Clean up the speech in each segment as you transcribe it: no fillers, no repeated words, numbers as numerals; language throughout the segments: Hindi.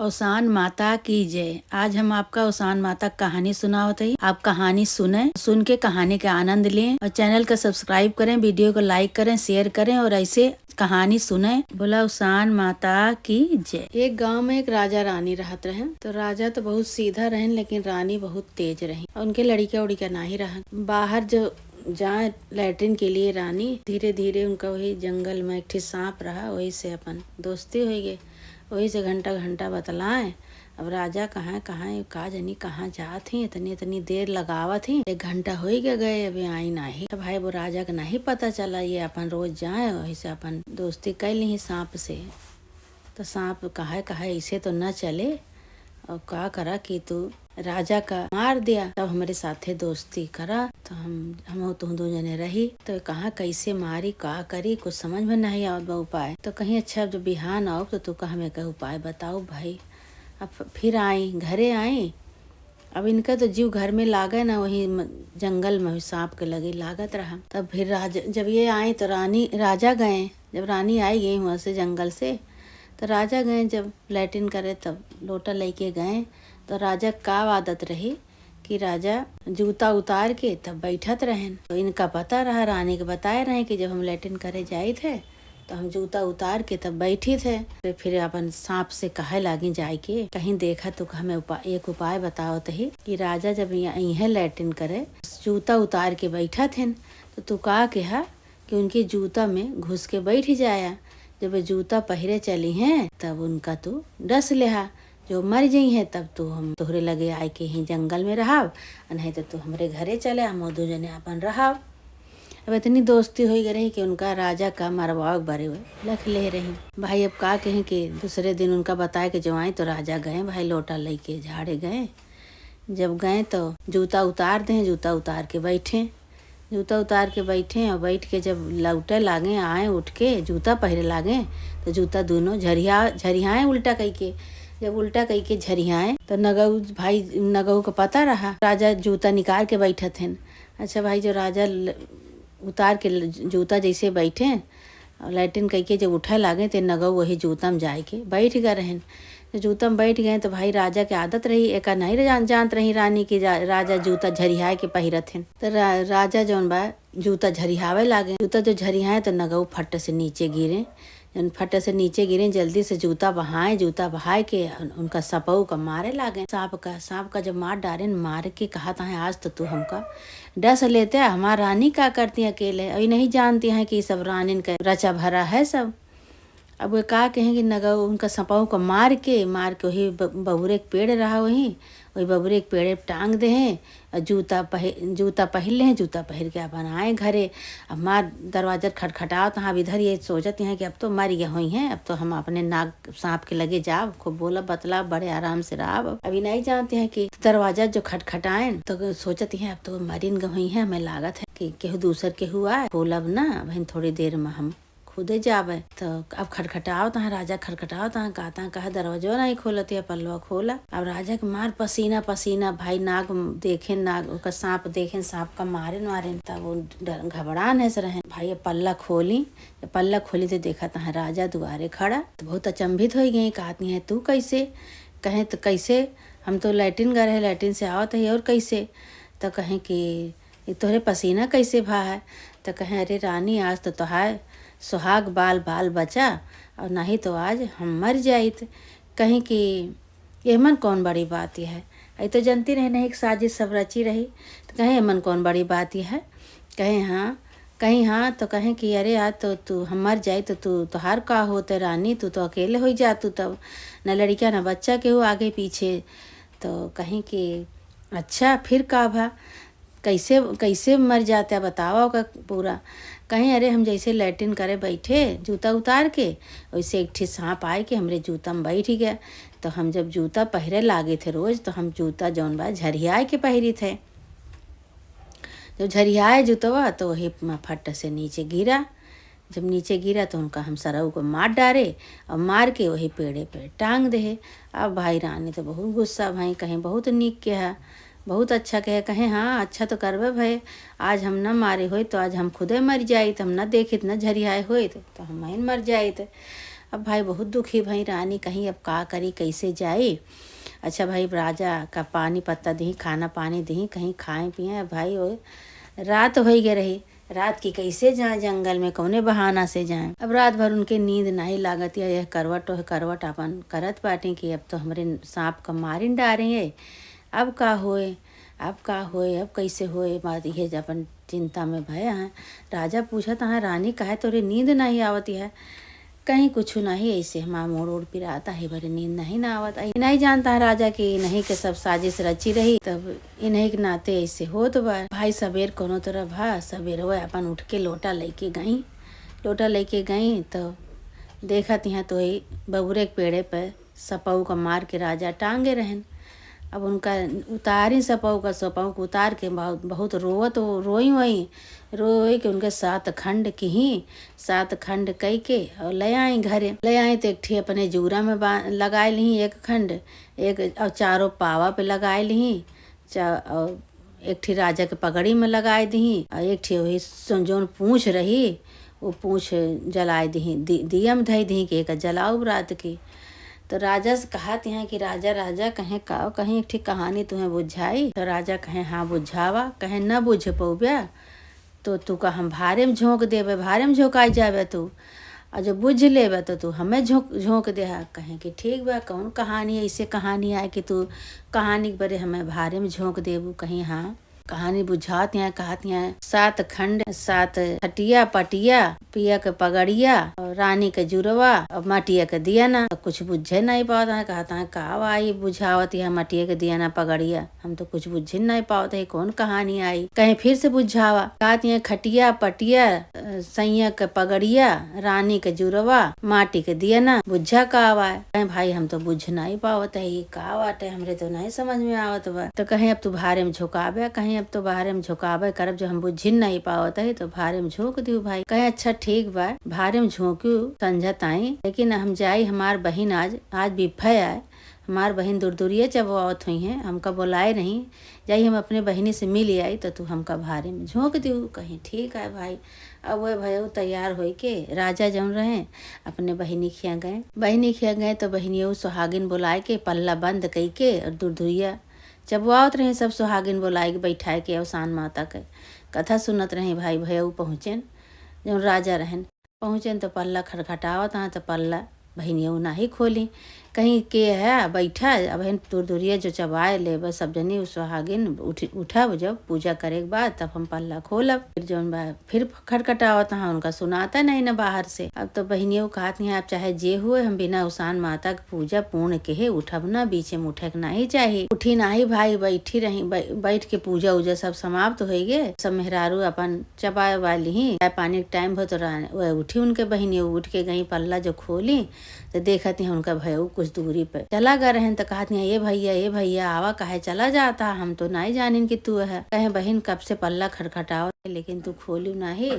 औसान माता की जय। आज हम आपका औसान माता कहानी सुनावत हई। आप कहानी सुने, सुन के कहानी का आनंद लें और चैनल का सब्सक्राइब करें, वीडियो को लाइक करें, शेयर करें और ऐसे कहानी सुने। बोला औसान माता की जय। एक गांव में एक राजा रानी रहत रहे। तो राजा तो बहुत सीधा रहन, लेकिन रानी बहुत तेज रही और उनके लड़का उड़िका नहीं रहन। बाहर जो जाए लैट्रिन के लिए रानी, धीरे धीरे उनका वही जंगल में एक ठे सांप रहा, वही से अपन दोस्ती हो गई। वही से घंटा घंटा बतलाए। अब राजा कहाँ का जनी कहाँ जात ही, इतनी देर लगावत ही। 1 घंटा हो गया गए, अभी आई नहीं। अब भाई वो राजा का नहीं पता चला, ये अपन रोज जाए, वही से अपन दोस्ती कर ली सांप से। तो सांप कहा ऐसे तो न चले, और का करा कि तू राजा का मार दिया, तब हमारे साथे दोस्ती करा तो हम तुम दो जने रही। तो कहा कैसे मारी, का करी, कुछ समझ में नहीं आवत बा उपाय। तो कहीं अच्छा जब बिहान आओ तो तू कहा मैं कह उपाय बताओ भाई। अब फिर आई, घरे आई। अब इनका तो जीव घर में लागे ना, वही जंगल में सांप के लगे लागत रहा। तब फिर राजा जब ये आई तो राजा गए। जब रानी आई गई वहाँ से जंगल से, तो राजा गए जब लैट्रिन करे, तब लोटा लेके गए। तो राजा का आदत रही कि राजा जूता उतार के तब बैठत रहें। तो इनका पता रहा, रानी के बताए रहे कि जब हम लैट्रिन करे जाए थे तो हम जूता उतार के तब बैठी थे। तो फिर अपन सांप से कहे लागी जाए के कहीं देखा तो हमें एक उपाय बताओ तही कि राजा जब यहाँ लैट्रिन करे जूता उतार के बैठा थे, तो तू का कहा कि उनके जूता में घुस के बैठ जाया। जब जूता पहरे चली हैं तब उनका तू डस लेहा, जो मर गई है तब तू हम तोहरे लगे आए के ही जंगल में रहाव, नहीं तो तू हमरे घरे चले, हम दो जने अपन रहाव। अब इतनी दोस्ती हो गई रही कि उनका राजा का मरवाओ बरे हुए लख ले रही। भाई अब का कहें कि दूसरे दिन उनका बताए कि जो आए तो राजा गए भाई लोटा लेके झाड़े गए। जब गए तो जूता उतार दें, जूता उतार के बैठे। जूता उतार के बैठे और बैठ के जब लौटे लागे आए उठ के जूता पहरे लागे, तो जूता दोनों झरियाए उल्टा कई के। जब उल्टा कई के झरियाए तो नगऊ को पता रहा राजा जूता निकाल के बैठे थे। अच्छा भाई जो राजा उतार के जूता जैसे बैठे और लैट्रिन कई के जब उठा लागे तो नगऊ वही जूता में जाए के बैठ गए रहन। तो जूता में बैठ गए तो भाई राजा के आदत रही, एक नहीं जानत रही रानी की राजा जूता झरियाए के पहिरत हैं। तो राजा जौन बा जूता झरियावे लागे। जूता जो झरियाए तो नगऊ फट से नीचे गिरे। जन फट से नीचे गिरे, जल्दी से जूता बहाए के उनका सपऊ का मारे लागे। सांप का जब मार डारे, मार के कहा था आज तो तू हमका डस लेते, हमारा रानी का करती अकेले, अभी नहीं जानती हैं कि सब रानी का रचा भरा है सब। अब वे का कहेंगे नगऊ उनका सपाऊ को मार के वही बबूरे के पेड़ रहा, वही बबूरे के पेड़ टांग दे हैं और जूता पहन ले हैं। जूता पहन के अपन आए घरे। अब मार दरवाजा खटखटाओ तो हाँ इधर ये सोचत हैं कि अब तो मर गए हुई हैं, अब तो हम अपने नाग सांप के लगे जाओ, खूब बोला बतला बड़े आराम से रहा। अभी नहीं जानते हैं कि दरवाजा जो खटखटाए तो सोचती हैं अब तो मरीन गई हैं, हमें लागत है कि केहू दूसर केहू आए, खोलब ना बहन थोड़ी देर में हम खुदे जावे। तो अब खटखटाओ तहाँ राजा खटखटाओ तहाँ गाता कहा दरवाजा नहीं खोलती है, पल्लवा खोला। अब राजा के मार पसीना भाई नाग देखे, नाग का सांप देखे, सांप का मारे तब वो घबरान है रहे भाई। पल्ला खोली तो देखा तहाँ राजा दुआरे खड़ा। तो बहुत अचंभित हो गई, कहती है तू कैसे? कहे तो कैसे, हम तो लैट्रिन गए, लैट्रिन से आवत है और कैसे? तो कहें कि तोहरे पसीना कैसे भा है? तो कहें अरे रानी आज तो तोहार सुहाग बाल बचा और नहीं तो आज हम मर जाइत। कहीं कि ये मन कौन बड़ी बात यह है, ये तो जानती रहे नहीं एक साजिश सब रची रही। तो कहें मन कौन बड़ी बात यह है? कहीं हाँ तो कहें कि अरे यार तो तू हम मर जाए तो तू तोहार का होते रानी, तू तो अकेले हो जा, तू तब न लड़का न बच्चा के हो आगे पीछे। तो कहीं कि अच्छा फिर का भा, कैसे मर जाता बताओ का पूरा। कहीं अरे हम जैसे लैट्रिन करे बैठे जूता उतार के, वैसे एक ठे सांप आए के हमरे जूता में बैठ गया। तो हम जब जूता पहरे लागे थे रोज, तो हम जूता जौन बा झरियाए के पहरी थे। जब झरियाए जूतवा तो वही फट से नीचे गिरा। जब नीचे गिरा तो उनका हम सरऊ को मार डारे और मार के वही पेड़े पे टांग दे। अब भाई रानी तो बहुत गुस्सा भाई, कहीं बहुत नीक के है, बहुत अच्छा कहे हाँ अच्छा तो करबे भाई, आज हम न मारे होई तो आज हम खुदे मर जाइत, हम न देखित न झरियाए होइत तो हम मर जाइत। अब भाई बहुत दुखी भई रानी, कहीं अब का करी, कैसे जाई। अच्छा भाई राजा का पानी पत्ता दी, खाना पानी दी, कहीं खाएं पिए। भाई वो रात हो गए रही, रात की कैसे जाए जंगल में, कौने बहाना से जाए। अब रात भर उनके नींद नहीं लागत है। यह करवट और करवट अपन करत बाटे कि अब तो हमरे सांप का मारिन डारे है। अब का होए, अब का होए, अब कैसे होए, बात ये अपन चिंता में भय हैं। राजा पूछत है रानी काहे तोरे नींद नहीं आवती है। कहीं कुछ नहीं, ऐसे हमारा मोड़ ओड़ पिराता है, बड़े नींद नहीं ना आवत। नहीं जानता है राजा की इन्हीं के सब साजिश रची रही, तब इन्हीं के नाते ऐसे हो। तो भाई सबेर कोनो तरह भा सबेर हो अपन उठ के लोटा लेके गई तो देखा तिहा तो ही बबूरे के पेड़े पर सपऊ का मार के राजा टांगे रहन। अब उनका उतारी सपऊ को उतार के बहुत रोवत रोई के उनके 7 खंड की 7 खंड कई के और ले आई घरे। ले आई तो एक ठी अपने जूरा में लगाए ली 1 खंड, एक और चारों पावा पे लगाए ली, और एक ठी राजा के पगड़ी में लगाए दी, और एक ठी वही जोन पूँछ रही वो पूँछ जलाए दी, दिया में धई दी कि एक जलाऊ रात की। तो राजा से कहत हैं कि राजा कहीं एक ठीक कहानी तुम्हें बुझाई। तो राजा कहे हाँ बुझावा। कहे न बुझ पौब्या तो तू का हम भारे में झोंक देवे, भारे में झोंकाई जावे तू, और जो बुझ लेवे तो तू हमें झोंक दे। कहे कि ठीक बा, कौन कहानी ऐसे कहानी आए कि तू कहानी के बरे हमें भारे में झोंक देबू। कहीं हाँ कहानी बुझाती हैं, कहती हैं 7 खंड 7 खटिया पटिया, पिया के पगड़िया और रानी के जुरवा और मटिया के दिया ना। तो कुछ बुझे नहीं पाता है। कहता है का आई बुझावती है मटिया के दिया ना पगड़िया, हम तो कुछ बुझे नहीं पाते है, कौन कहानी आई। कहीं फिर से बुझावा। कहती है खटिया पटिया सैया के पगड़िया, रानी के जुरवा, माटी के दिया ना, बुझा का आवा है। कहीं भाई हम तो बुझ नहीं पावत है, का बाटे हमरे तो नहीं समझ में आवत बा। तो कहीं अब तू भारे में झुकावे, कहीं अब तो भारे में झुकावे करब, जो हम बुझिन नहीं पावत है तो भारे में झोंक दियो भाई। कहे अच्छा ठीक बा, भारे में झोंक्यू संझत आई, लेकिन हम जाई हमार बहिन आज बिफे आए, हमार बहन दूर दूरिये जब आवत हुई हैं, हमका बुलाए नहीं, जाई हम अपने बहिनी से मिल आई तो तू हमका भारे में झोंक दियो। कहीं ठीक है भाई। अब वह भयो तैयार हो के राजा जौन रहे अपने बहिनी खिया गए तो बहिनियों सुहागिन बुलाए के पल्ला बंद कई के और दूर दूरिया जब वो आवत रहे सब सुहागिन बुलाए के बैठाए के अवसान माता के कथा सुनत रहे। भाई भैया पहुँचेन जौन राजा रहन, पहुँचेन तो पल्ला खटखटावत तो पल्ला बहनियों नाही खोली। कहीं के है बैठा, अब दूर दूरिया जो चबाए ले बस सब जनी सुहागिन उठब जब पूजा करे के बाद तब हम पल्ला खोलब। फिर जौन बा फिर खटखटावत उनका सुनाता नहीं न बाहर से। अब तो बहनियों कहती हैं आप चाहे जे हुए हम बिना उसान माता की पूजा पूर्ण के उठब ना, बीचे में उठे नहीं चाहिए। उठी नहीं भाई, बैठी रही, बैठ के पूजा उजा सब समाप्त हो गए। सब मेहरारू अपन चबाए वाली ही चाय पानी के टाइम हो तो उठी उनके बहनियों उठ के गई, पल्ला जो खोली तो देखती है उनका भयो कुछ दूरी पे चला गए रहन। तो कहती है ये भैया आवा काहे चला जाता, हम तो नहीं जानिन कि तू है। कहे बहन कब से पल्ला खटखटाओ लेकिन तू खोलू नहीं,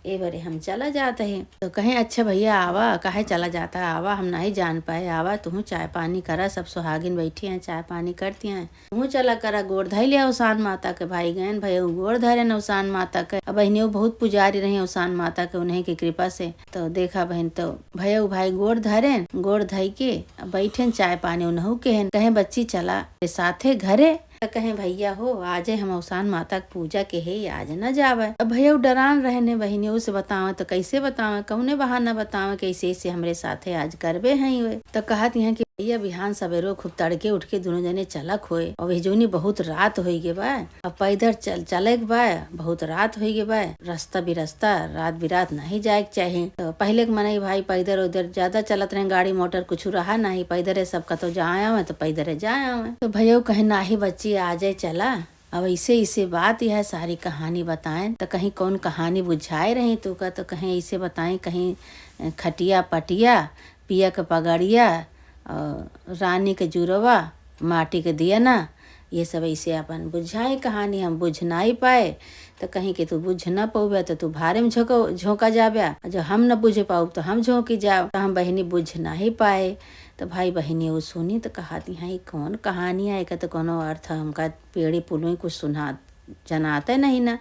ए बरे हम चला जाते हैं। तो कहे अच्छा भैया आवा काहे चला जाता है, आवा हम नहीं जान पाए, आवा तू चाय पानी करा, सब सुहागिन बैठी हैं चाय पानी करती हैं, तू चला करा गोड़ धई लिया उसान माता के। भाई गहन भैया गोड़ धरे न उसान माता के। अब बहनियों बहुत पुजारी रही उसान माता के उन्हीं की कृपा से। तो देखा बहन तो भैया भाई गोड़ धरे, गोड़ धई के बैठे चाय पानी उन्हू के हैं। कहे बच्ची चला साथे घरे, तो कहे भैया हो आज हम अवसान माता की पूजा के है आज न जावे। अब भैया डरान रहने बहनियों से बतावे तो कैसे बतावे, कौने बहाना बतावे कैसे ऐसे हमरे साथे आज करबे हैं वे। तो कहती हैं कि भैया बिहान सवेरो खूब तड़के उठ के दोनों जने चलक होए, और जोनी बहुत रात हो गए बा, अब पैदल चले बा, बहुत रात हो गए बा, रास्ता बिरास्ता रात बिरात नहीं जाए के चाहे। तो पहले के मने भाई पैदल उधर ज्यादा चलत रहे, गाड़ी मोटर कुछ रहा नहीं, पैदल सब कतो जाए तो पैदल जाए। तो भैया कहे नाही बच्ची आ जाए चला। अब ऐसे बात यह सारी कहानी बताएं तो कहीं कौन कहानी बुझाए रही तू का, तो कहीं ऐसे बताएं, कहीं खटिया पटिया, पिया के पगड़िया, रानी के जुरवा, माटी के दिया ना, ये सब ऐसे अपन बुझाए कहानी हम बुझ नहीं पाए। तो कहीं कि तू बुझ न पाऊबे तो तू भारे में झोंका जाबे, जो हम न बुझ पाऊ तो हम झोंकी जाओ। तो हम बहनी बुझ नहीं पाए। तो भाई बहनी वो सुनी तो कहती हैं कौन कहानी है, का तो कोनो अर्थ हमका पेड़ी पुलुई कुछ सुना जनाते नहीं ना।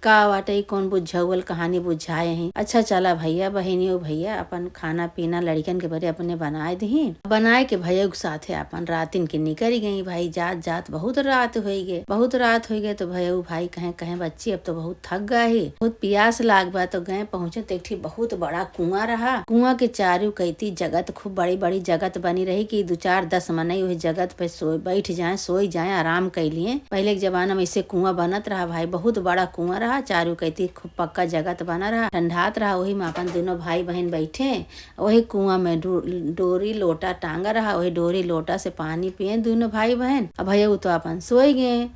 का वाटई कौन बुझावल कहानी बुझाए हैं। अच्छा चला भैया बहनियों भैया अपन खाना पीना लड़कन के बरे अपने बनाए दी, बनाए के भैया के साथे अपन रातिन के निकल गई भाई। जात जात बहुत रात हो गए, बहुत रात हो गए तो भैया भाई कहे कहे बच्ची अब तो बहुत थक गए, बहुत प्यास लाग बा। तो गए पहुंचे तो एक बहुत बड़ा कुआं रहा। कुआं के चारू कहती जगत खूब बड़ी बड़ी जगत बनी रही कि 2-4-10 मनई वही जगत पे बैठ जाए सोई जाए आराम कैलिए। पहले के जमाना में ऐसे कुआं बनत रहा भाई, बहुत बड़ा कुआं रहा, चारू कहती खूब पक्का जगत बना रहा, ठंडात रहा। वही में अपन दोनों भाई बहन बैठे, वही कुआं में डोरी लोटा टांगा रहा, वही डोरी लोटा से पानी पिए दोनों भाई बहन। अब भैया तो अपन सोई गए,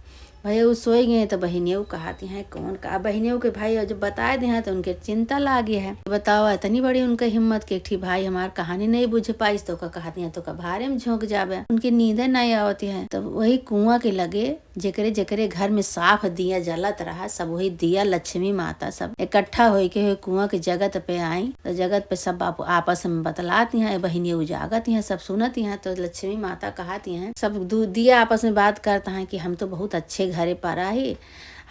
भैया सोई गए तो बहनियों कहती हैं कौन का बहनियों के भाई जब बताए दे हैं तो उनके चिंता लागी है। बताओ इतनी बड़ी उनका हिम्मत के ठीक भाई हमार कहानी नहीं बुझ पाई तो का कहती हैं तो का भारे में झोंक जावे, उनकी नींद नहीं आवती है। तो वही कुआं के लगे जेकरे जेकरे घर में साफ दिया जलत रहा, सब वही दिया लक्ष्मी माता सब इकट्ठा हो के कुआं के जगत पे आई। तो जगत पे सब आपस में बतलाती हैं, बहनियों जागत हैं, सब सुनती हैं। तो लक्ष्मी माता कहती हैं सब दिया आपस में बात करता है कि हम तो बहुत अच्छे घरे पर आई,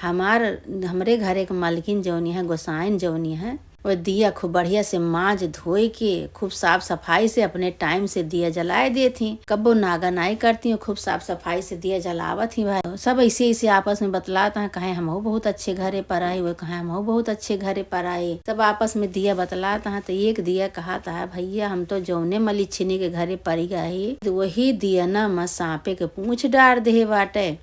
हमरे घरे के मालकिन जौनी है गोसाइन जौनी है वो दिया खूब बढ़िया से माज धोई के खूब साफ सफाई से अपने टाइम से दिया जलाए दे थी, कब्बो नागा नाई करती हूँ, खूब साफ सफाई से दिया जलावत थी भाई। सब ऐसे ऐसे आपस में बतलाता है, कहे हम बहुत अच्छे घरे पर आए, वो कहे हम बहुत अच्छे घरे पर आए। सब आपस में दिया बतलाता है। तो एक दिया कहता है भैया हम तो जौने मलिछिनी के घरे पर गए तो वही दिया न म सांपे के पूछ डार दे बाटे।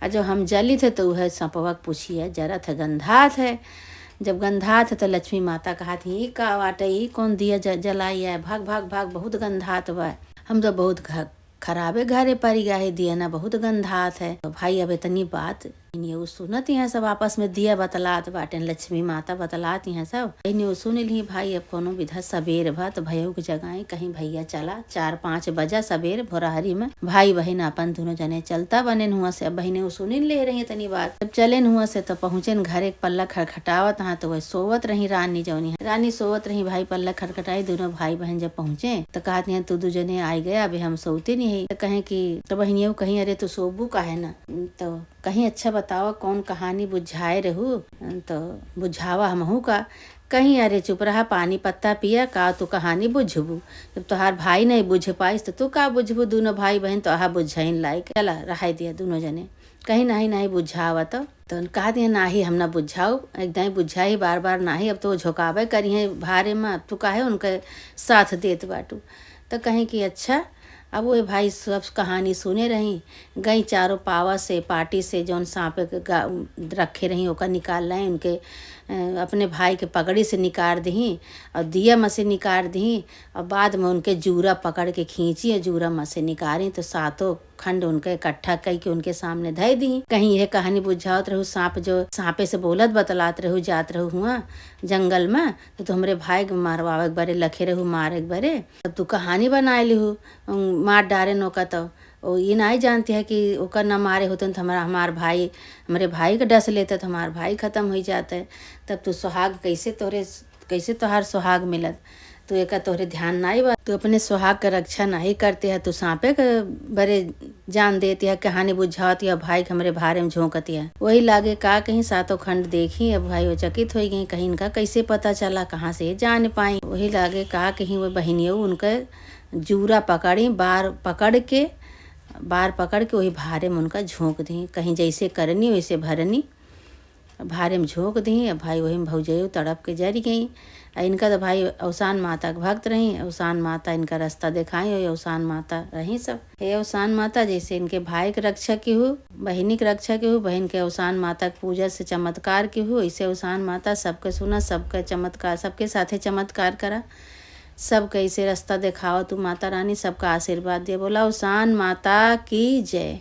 जो हम जली थे तो वह सांपवा पूछिए जरा थे गंधात है। जब गंधात है तो लक्ष्मी माता कहती ई का वाटे ई कौन दिया जलाई है, भाग भाग भाग बहुत गंधात बा, हम तो बहुत खराबे घरे पर गए, दिया ना बहुत गंधात है। तो भाई अब इतनी बात न्यू सुनती हैं सब आपस में दिया बतलात बाटे, लक्ष्मी माता बतलाती हैं सब न्यू सुन ली भाई। अब कोनो विधा सबेर भा तो भैया की जगह कहीं भैया चला 4-5 बजा सबेर भोरहरी में भाई बहन अपन दोनों जने चलता बने हुआ से। अब बहने सुन ले रही है तनी बात। जब चले हुआ से तो पहुंचे घर एक पल्ला खटखटावत हाँ तो वह सोवत रही रानी जौनी है, रानी सोवत रही भाई पल्ला खटखटाई। दोनों भाई बहन जब पहुंचे तो कहती हैं तू 2 जने आई गया अभी हम सोते नहीं है। तो कहे की तो बहनियों कहीं अरे तू सोबू का है ना, तो कहीं अच्छा बतावा कौन कहानी बुझाए रहू, तो बुझावा हमहू का। कहीं अरे चुप रहा पानी पत्ता पिया का तू कहानी बुझबू, जब तुहार भाई नहीं बुझ पाइस तो तू का बुझबू। दोनों भाई बहन तो आहा बुझाइन लायक चला रहा दिया दोनों जने कहीं नहीं नहीं बुझावा। तो कहा दिया नाही हम ना बुझाऊ, एकदम बुझाई बार बार नाही, अब तो झोंकावे करी है भारे में, अब तू काहे उनके साथ देत बाटू। तो कहीं कि अच्छा। अब वो भाई सब कहानी सुने रही गई, चारों पावा से पार्टी से जौन सांपे रखे रही ओका निकाल रहे उनके अपने भाई के पगड़ी से निकाल दी और दिया में से निकाल दी और बाद में उनके जूरा पकड़ के खींची और जूरा में से निकाली। तो सातों खंड उनके इकट्ठा कई के उनके सामने धई दी। कहीं यह कहानी बुझावत रहू सांप जो सांपे से बोलत बतलात रहू जात रहू हुआ जंगल में तो तुम्हारे भाई के मारवावे के बारे लखे रहू मारे के बारे। तब तू कहानी बनाए लिहू मार डारे नौका। तो वो ये नहीं जानती है कि ओकर न मारे होते तो हमारे भाई का डस लेते तो हमारा भाई खत्म हो जाते। तब तू सुहाग कैसे तोहार सुहाग मिलत, तू एक तोहरे ध्यान नहीं बा, तू अपने सुहाग का रक्षा नहीं करते है, तू सांपे के बरे जान देती है कहानी बुझाती है भाई हमारे भारे में झोंकती है। वही लागे का कहीं सातों खंड देखी अब भाई वो चकित हो गई, कहीं इनका कैसे पता चला कहाँ से जान पाई। वही लागे का कहीं वो बहनियों उनके जूरा पकड़ी बार पकड़ के वही भारे में उनका झोंक दी, कहीं जैसे करनी वैसे भरनी भारे में झोंक दी। अब भाई वही में भौजयू तड़प के जरी गई। इनका तो भाई अवसान माता के भक्त रही, अवसान माता इनका रास्ता दिखाई और अवसान माता रही सब। हे अवसान माता जैसे इनके भाई के रक्षा की हो, बहनी के रक्षा की हो, बहन के अवसान माता की पूजा से चमत्कार की हो, ऐसे अवसान माता सबके सुना सबके चमत्कार सबके साथे चमत्कार करा, सब कैसे रास्ता दिखाओ तू माता रानी सबका आशीर्वाद दे। बोला अवसान माता की जय।